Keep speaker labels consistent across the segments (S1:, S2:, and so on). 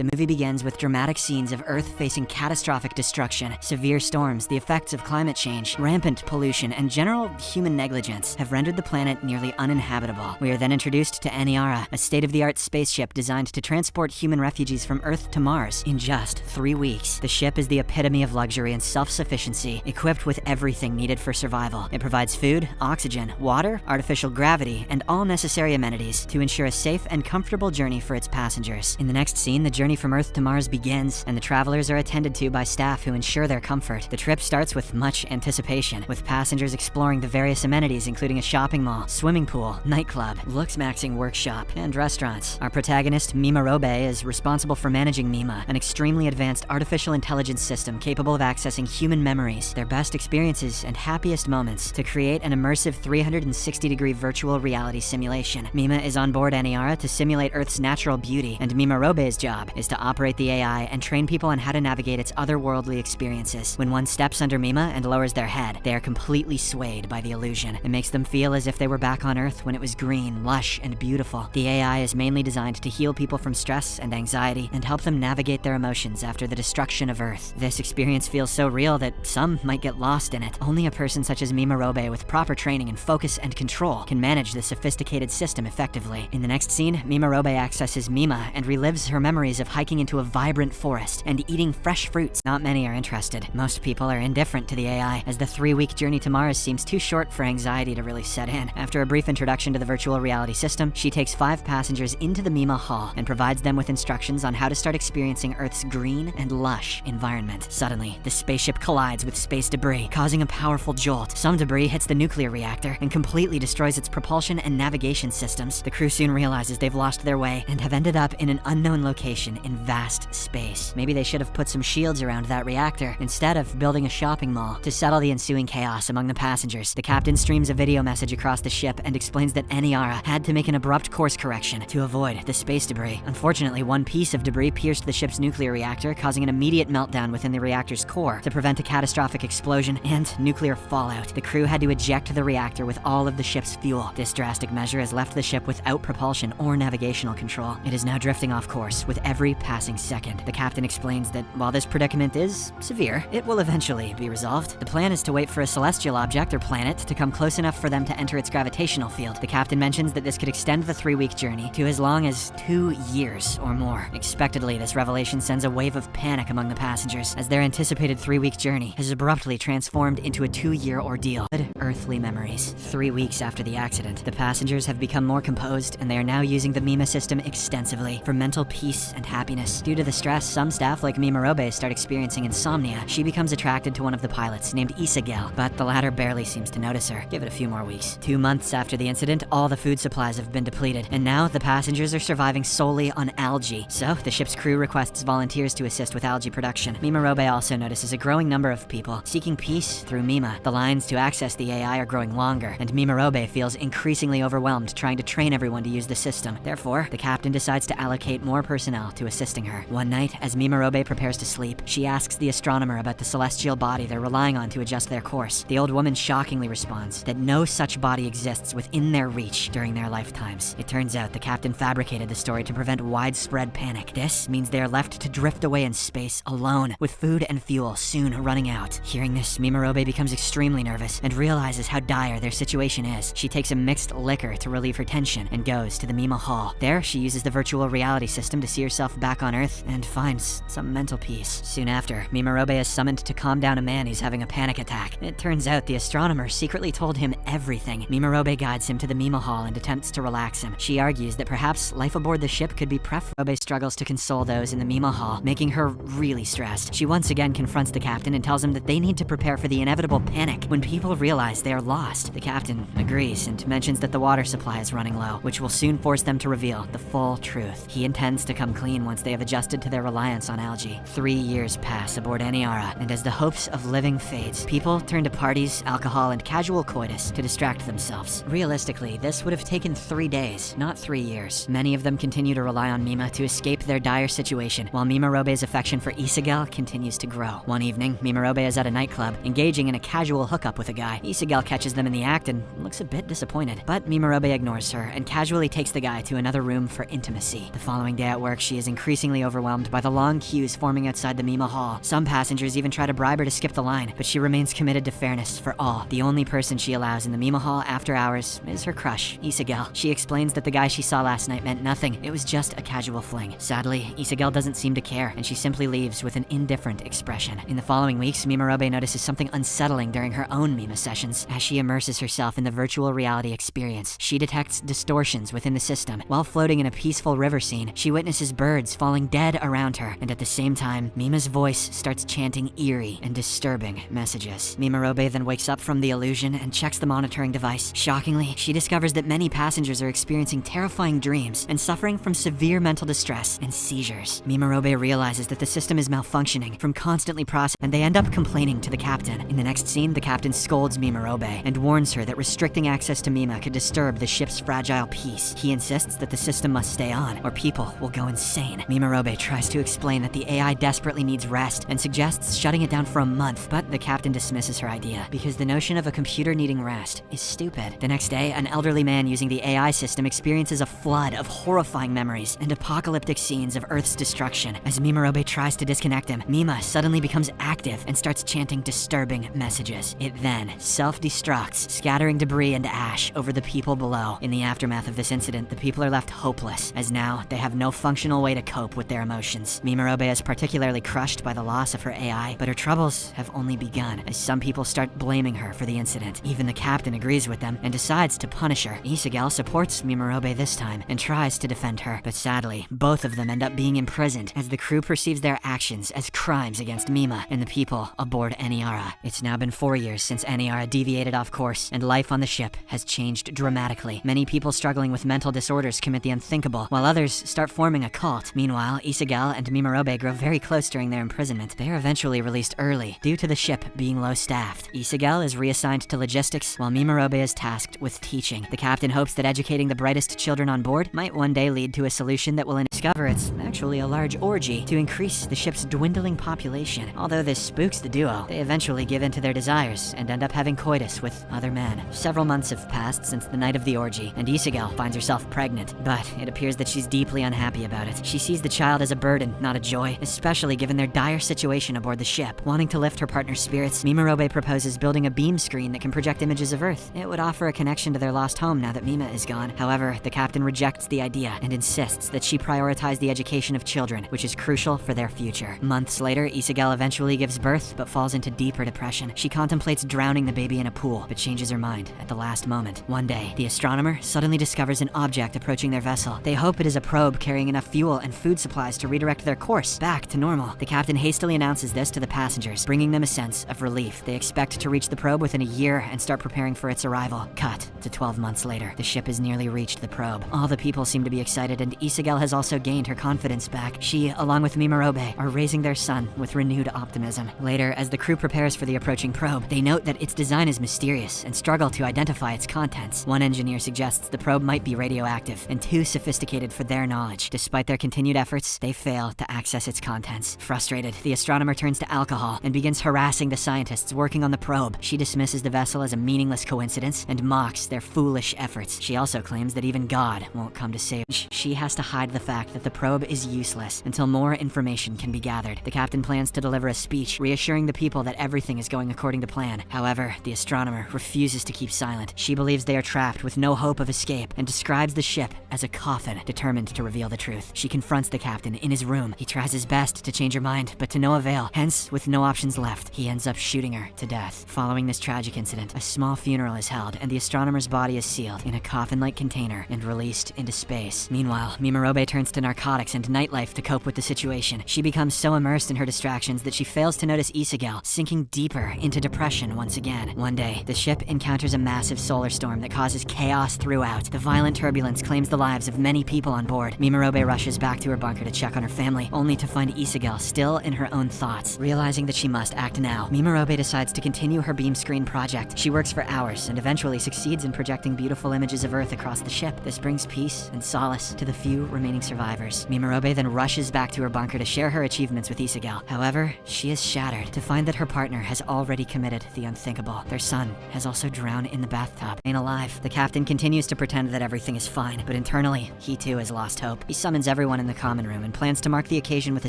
S1: The movie begins with dramatic scenes of Earth facing catastrophic destruction. Severe storms, the effects of climate change, rampant pollution, and general human negligence have rendered the planet nearly uninhabitable. We are then introduced to Aniara, a state-of-the-art spaceship designed to transport human refugees from Earth to Mars in just 3 weeks. The ship is the epitome of luxury and self-sufficiency, equipped with everything needed for survival. It provides food, oxygen, water, artificial gravity, and all necessary amenities to ensure a safe and comfortable journey for its passengers. In the next scene, the journey from Earth to Mars begins, and the travelers are attended to by staff who ensure their comfort. The trip starts with much anticipation, with passengers exploring the various amenities including a shopping mall, swimming pool, nightclub, looks-maxing workshop, and restaurants. Our protagonist, Mima Robe, is responsible for managing Mima, an extremely advanced artificial intelligence system capable of accessing human memories, their best experiences, and happiest moments to create an immersive 360-degree virtual reality simulation. Mima is on board Aniara to simulate Earth's natural beauty, and Mima Robe's job is to operate the AI and train people on how to navigate its otherworldly experiences. When one steps under Mima and lowers their head, they are completely swayed by the illusion. It makes them feel as if they were back on Earth when it was green, lush, and beautiful. The AI is mainly designed to heal people from stress and anxiety and help them navigate their emotions after the destruction of Earth. This experience feels so real that some might get lost in it. Only a person such as Mima Robe with proper training and focus and control can manage this sophisticated system effectively. In the next scene, Mima Robe accesses Mima and relives her memories of hiking into a vibrant forest and eating fresh fruits. Not many are interested. Most people are indifferent to the AI, as the 3-week journey to Mars seems too short for anxiety to really set in. After a brief introduction to the virtual reality system, she takes 5 passengers into the Mima Hall and provides them with instructions on how to start experiencing Earth's green and lush environment. Suddenly, the spaceship collides with space debris, causing a powerful jolt. Some debris hits the nuclear reactor and completely destroys its propulsion and navigation systems. The crew soon realizes they've lost their way and have ended up in an unknown location in vast space. Maybe they should have put some shields around that reactor instead of building a shopping mall. To settle the ensuing chaos among the passengers, the captain streams a video message across the ship and explains that Aniara had to make an abrupt course correction to avoid the space debris. Unfortunately, one piece of debris pierced the ship's nuclear reactor, causing an immediate meltdown within the reactor's core to prevent a catastrophic explosion and nuclear fallout. The crew had to eject the reactor with all of the ship's fuel. This drastic measure has left the ship without propulsion or navigational control. It is now drifting off course with every passing second. The captain explains that while this predicament is severe, it will eventually be resolved. The plan is to wait for a celestial object or planet to come close enough for them to enter its gravitational field. The captain mentions that this could extend the 3-week journey to as long as 2 years or more. Expectedly, this revelation sends a wave of panic among the passengers, as their anticipated 3-week journey has abruptly transformed into a 2-year ordeal. Earthly memories. 3 weeks after the accident, the passengers have become more composed, and they are now using the Mima system extensively for mental peace and happiness. Due to the stress, some staff like Mima Robe start experiencing insomnia. She becomes attracted to one of the pilots named Isagel, but the latter barely seems to notice her. Give it a few more weeks. 2 months after the incident, all the food supplies have been depleted, and now the passengers are surviving solely on algae. So the ship's crew requests volunteers to assist with algae production. Mima Robe also notices a growing number of people seeking peace through Mima. The lines to access the AI are growing longer, and Mima Robe feels increasingly overwhelmed trying to train everyone to use the system. Therefore, the captain decides to allocate more personnel to assisting her. One night, as Mima Robe prepares to sleep, she asks the astronomer about the celestial body they're relying on to adjust their course. The old woman shockingly responds that no such body exists within their reach during their lifetimes. It turns out the captain fabricated the story to prevent widespread panic. This means they are left to drift away in space alone, with food and fuel soon running out. Hearing this, Mima Robe becomes extremely nervous and realizes how dire their situation is. She takes a mixed liquor to relieve her tension and goes to the Mima Hall. There, she uses the virtual reality system to see herself back on Earth and finds some mental peace. Soon after, Mima Robe is summoned to calm down a man who's having a panic attack. It turns out the astronomer secretly told him everything. Mima Robe guides him to the Mima Hall and attempts to relax him. She argues that perhaps life aboard the ship could be preferable. Robe struggles to console those in the Mima Hall, making her really stressed. She once again confronts the captain and tells him that they need to prepare for the inevitable panic when people realize they are lost. The captain agrees and mentions that the water supply is running low, which will soon force them to reveal the full truth. He intends to come clean once they have adjusted to their reliance on algae. 3 years pass aboard Aniara, and as the hopes of living fades, people turn to parties, alcohol, and casual coitus to distract themselves. Realistically, this would have taken 3 days, not 3 years. Many of them continue to rely on Mima to escape their dire situation, while Mima Robe's affection for Isagel continues to grow. One evening, Mima Robe is at a nightclub, engaging in a casual hookup with a guy. Isagel catches them in the act and looks a bit disappointed, but Mima Robe ignores her and casually takes the guy to another room for intimacy. The following day at work, she is increasingly overwhelmed by the long queues forming outside the Mima Hall. Some passengers even try to bribe her to skip the line, but she remains committed to fairness for all. The only person she allows in the Mima Hall after hours is her crush, Isagel. She explains that the guy she saw last night meant nothing. It was just a casual fling. Sadly, Isagel doesn't seem to care, and she simply leaves with an indifferent expression. In the following weeks, Mimarobe notices something unsettling during her own Mima sessions. As she immerses herself in the virtual reality experience, she detects distortions within the system. While floating in a peaceful river scene, she witnesses birds falling dead around her, and at the same time, Mima's voice starts chanting eerie and disturbing messages. Mimarobe then wakes up from the illusion and checks the monitoring device. Shockingly, she discovers that many passengers are experiencing terrifying dreams and suffering from severe mental distress and seizures. Mimarobe realizes that the system is malfunctioning from constantly processing, and they end up complaining to the captain. In the next scene, the captain scolds Mimarobe and warns her that restricting access to Mima could disturb the ship's fragile peace. He insists that the system must stay on, or people will go insane. Mimarobe tries to explain that the AI desperately needs rest and suggests shutting it down for a month, but the captain dismisses her idea because the notion of a computer needing rest is stupid. The next day, an elderly man using the AI system experiences a flood of horrifying memories and apocalyptic scenes of Earth's destruction. As Mimarobe tries to disconnect him, Mima suddenly becomes active and starts chanting disturbing messages. It then self-destructs, scattering debris and ash over the people below. In the aftermath of this incident, the people are left hopeless, as now they have no functional way to cope with their emotions. Mimarobe is particularly crushed by the loss of her AI, but her troubles have only begun, as some people start blaming her for the incident. Even the captain agrees with them and decides to punish her. Isagel supports Mimarobe this time and tries to defend her, but sadly, both of them end up being imprisoned as the crew perceives their actions as crimes against Mima and the people aboard Eniara. It's now been 4 years since Eniara deviated off course, and life on the ship has changed dramatically. Many people struggling with mental disorders commit the unthinkable, while others start forming a cult. Meanwhile, Isagel and Mimarobe grow very close during their imprisonment. They are eventually released early due to the ship being low-staffed. Isagel is reassigned to logistics, while Mimarobe is tasked with teaching. The captain hopes that educating the brightest children on board might one day lead to a solution that will discover it's actually a large orgy to increase the ship's dwindling population. Although this spooks the duo, they eventually give in to their desires and end up having coitus with other men. Several months have passed since the night of the orgy, and Isagel finds herself pregnant, but it appears that she's deeply unhappy about it. She sees the child as a burden, not a joy, especially given their dire situation aboard the ship. Wanting to lift her partner's spirits, Mimarobe proposes building a beam screen that can project images of Earth. It would offer a connection to their lost home now that Mima is gone. However, the captain rejects the idea and insists that she prioritize the education of children, which is crucial for their future. Months later, Isagel eventually gives birth, but falls into deeper depression. She contemplates drowning the baby in a pool, but changes her mind at the last moment. One day, the astronomer suddenly discovers an object approaching their vessel. They hope it is a probe carrying enough fuel and food supplies to redirect their course back to normal. The captain hastily announces this to the passengers, bringing them a sense of relief. They expect to reach the probe within a year and start preparing for its arrival. Cut to 12 months later. The ship has nearly reached the probe. All the people seem to be excited, and Isagel has also gained her confidence back. She, along with Mimarobe, are raising their son with renewed optimism. Later, as the crew prepares for the approaching probe, they note that its design is mysterious and struggle to identify its contents. One engineer suggests the probe might be radioactive and too sophisticated for their knowledge. Despite their continued efforts, they fail to access its contents. Frustrated, the astronomer turns to alcohol and begins harassing the scientists working on the probe. She dismisses the vessel as a meaningless coincidence and mocks their foolish efforts. She also claims that even God won't come to save her. She has to hide the fact that the probe is useless until more information can be gathered. The captain plans to deliver a speech reassuring the people that everything is going according to plan. However, the astronomer refuses to keep silent. She believes they are trapped with no hope of escape and describes the ship as a coffin, determined to reveal the truth. She confronts the captain in his room. He tries his best to change her mind, but to no avail. Hence, with no options left, he ends up shooting her to death. Following this tragic incident, a small funeral is held, and the astronomer's body is sealed in a coffin-like container and released into space. Meanwhile, Mimarobe turns to narcotics and nightlife to cope with the situation. She becomes so immersed in her distractions that she fails to notice Isagel sinking deeper into depression once again. One day, the ship encounters a massive solar storm that causes chaos throughout. The violent turbulence claims the lives of many people on board. Mimarobe rushes back to her bunker to check on her family, only to find Isagel still in her own thoughts. Realizing that she must act now, Mimarobe decides to continue her beam screen project. She works for hours and eventually succeeds in often projecting beautiful images of Earth across the ship. This brings peace and solace to the few remaining survivors. Mimarobe then rushes back to her bunker to share her achievements with Isagel. However, she is shattered to find that her partner has already committed the unthinkable. Their son has also drowned in the bathtub. Ain't alive. The captain continues to pretend that everything is fine, but internally, he too has lost hope. He summons everyone in the common room and plans to mark the occasion with a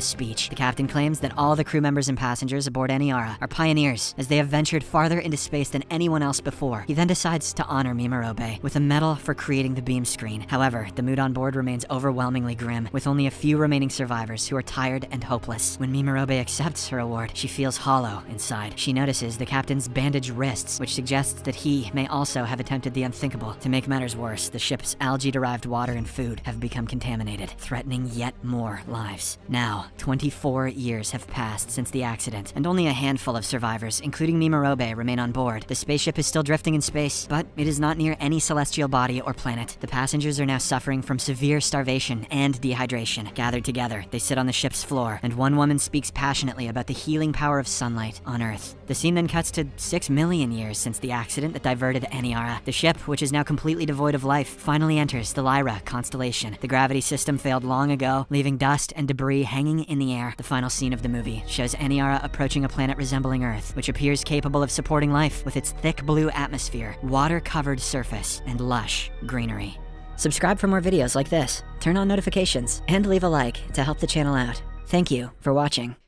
S1: speech. The captain claims that all the crew members and passengers aboard Eniara are pioneers, as they have ventured farther into space than anyone else before. He then decides to honor Mimarobe with a medal for creating the beam screen. However, the mood on board remains overwhelmingly grim, with only a few remaining survivors who are tired and hopeless. When Mimarobe accepts her award, she feels hollow inside. She notices the captain's bandaged wrists, which suggests that he may also have attempted the unthinkable. To make matters worse, the ship's algae-derived water and food have become contaminated, threatening yet more lives. Now, 24 years have passed since the accident, and only a handful of survivors, including Mimarobe, remain on board. The spaceship is still drifting in space, but it is not near any celestial body or planet. The passengers are now suffering from severe starvation and dehydration. Gathered together, they sit on the ship's floor, and one woman speaks passionately about the healing power of sunlight on Earth. The scene then cuts to 6 million years since the accident that diverted Eniara. The ship, which is now completely devoid of life, finally enters the Lyra constellation. The gravity system failed long ago, leaving dust and debris hanging in the air. The final scene of the movie shows Eniara approaching a planet resembling Earth, which appears capable of supporting life with its thick blue atmosphere, water-covered surface, and lush greenery. Subscribe for more videos like this, turn on notifications, and leave a like to help the channel out. Thank you for watching.